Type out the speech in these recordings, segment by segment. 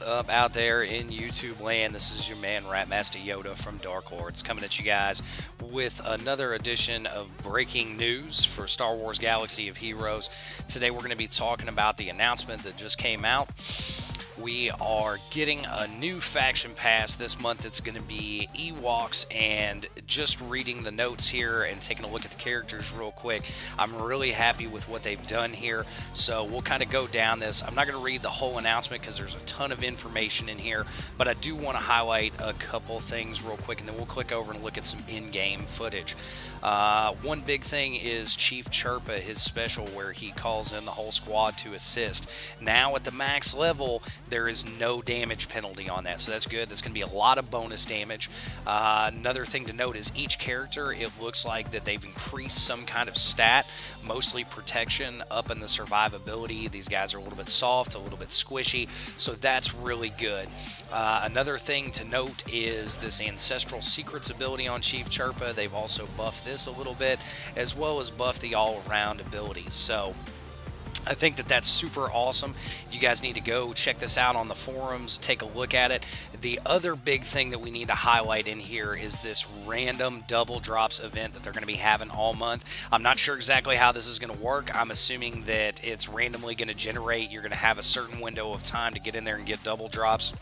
What's up out there in YouTube land? This is your man Rapmastayoda from Dark Lords coming at you guys with another edition of breaking news for Star Wars Galaxy of Heroes. Today we're going to be talking about the announcement that just came out. We are getting a new faction pass this month. It's going to be Ewoks, and just reading the notes here and taking a look at the characters real quick, I'm really happy with what they've done here. So we'll kind of go down this. I'm not going to read the whole announcement because there's a ton of information in here, but I do want to highlight a couple things real quick, and then we'll click over and look at some in-game footage. One big thing is Chief Chirpa, his special where he calls in the whole squad to assist. Now at the max level, there is no damage penalty on that, so that's good. That's going to be a lot of bonus damage. Another thing to note is each character, it looks like that they've increased some kind of stat, mostly protection, up in the survivability. These guys are a little bit soft, a little bit squishy, so that's really good. Another thing to note is this Ancestral Secrets ability on Chief Chirpa. They've also buffed this a little bit, as well as buffed the all-around abilities. So I think that that's super awesome. You guys need to go check this out on the forums, take a look at it. The other big thing that we need to highlight in here is this random double drops event that they're going to be having all month. I'm not sure exactly how this is going to work. I'm assuming that it's randomly going to generate. You're going to have a certain window of time to get in there and get double drops.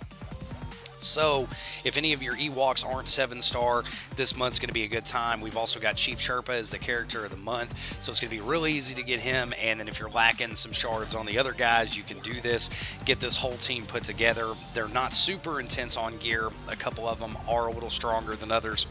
So, if any of your Ewoks aren't 7-star, this month's going to be a good time. We've also got Chief Chirpa as the character of the month, so it's going to be really easy to get him. And then if you're lacking some shards on the other guys, you can do this, get this whole team put together. They're not super intense on gear. A couple of them are a little stronger than others,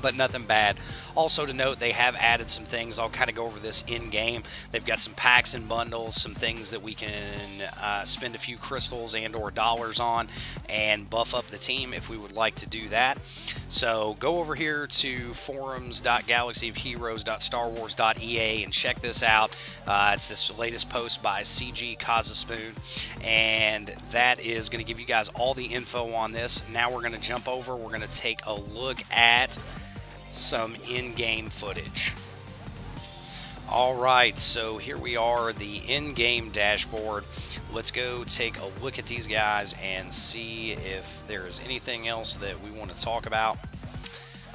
but nothing bad. Also to note, they have added some things. I'll kind of go over this in-game. They've got some packs and bundles, some things that we can spend a few crystals and or dollars on and buff up the team if we would like to do that. So go over here to forums.galaxyofheroes.starwars.ea and check this out. It's this latest post by CG Kazaspoon, and that is going to give you guys all the info on this. Now we're going to jump over. We're going to take a look at some in-game footage. Alright, so here we are, the in-game dashboard. Let's go take a look at these guys and see if there's anything else that we want to talk about.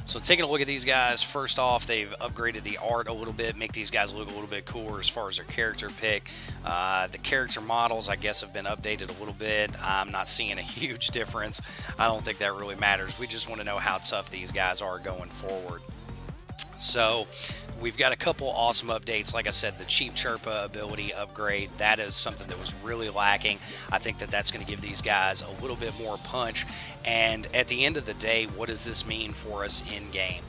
So taking a look at these guys, first off, they've upgraded the art a little bit, make these guys look a little bit cooler as far as their character pick. The character models, I guess, have been updated a little bit. I'm not seeing a huge difference. I don't think that really matters. We just want to know how tough these guys are going forward. So we've got a couple awesome updates. Like I said, the Chief Chirpa ability upgrade, that is something that was really lacking. I think that that's going to give these guys a little bit more punch. And at the end of the day, what does this mean for us in game?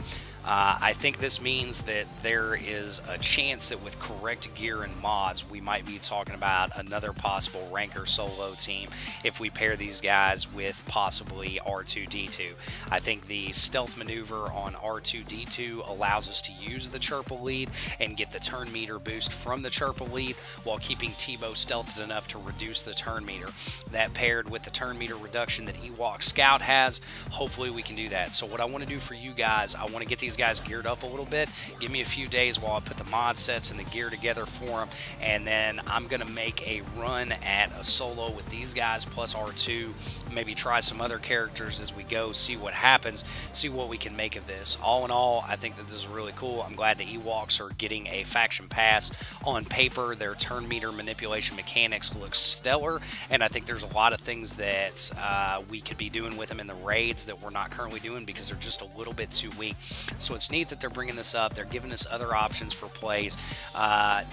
I think this means that there is a chance that with correct gear and mods, we might be talking about another possible ranker solo team if we pair these guys with possibly R2-D2. I think the stealth maneuver on R2-D2 allows us to use the Chirpa lead and get the turn meter boost from the Chirpa lead while keeping Tebow stealthed enough to reduce the turn meter. That paired with the turn meter reduction that Ewok Scout has, hopefully we can do that. So what I want to do for you guys, I want to get these guys geared up a little bit. Give me a few days while I put the mod sets and the gear together for them, and then I'm going to make a run at a solo with these guys plus R2, maybe try some other characters as we go, see what happens, see what we can make of this. All in all, I think that this is really cool. I'm glad the Ewoks are getting a faction pass. On paper, their turn meter manipulation mechanics look stellar, and I think there's a lot of things that we could be doing with them in the raids that we're not currently doing because they're just a little bit too weak. So it's neat that they're bringing this up. They're giving us other options for plays.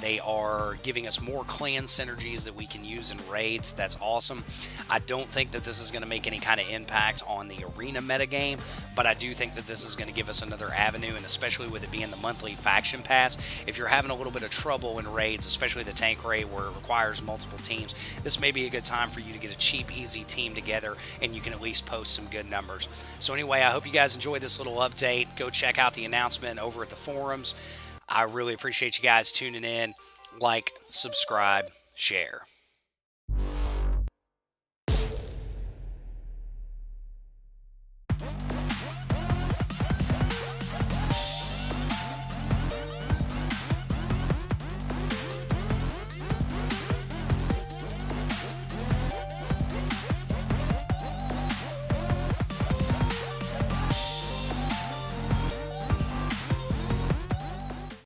They are giving us more clan synergies that we can use in raids. That's awesome. I don't think that this is going to make any kind of impact on the arena metagame, but I do think that this is going to give us another avenue, and especially with it being the monthly faction pass, if you're having a little bit of trouble in raids, especially the tank raid where it requires multiple teams, this may be a good time for you to get a cheap, easy team together, and you can at least post some good numbers. So anyway, I hope you guys enjoyed this little update. Go check out the announcement over at the forums. I really appreciate you guys tuning in. Like, subscribe, share.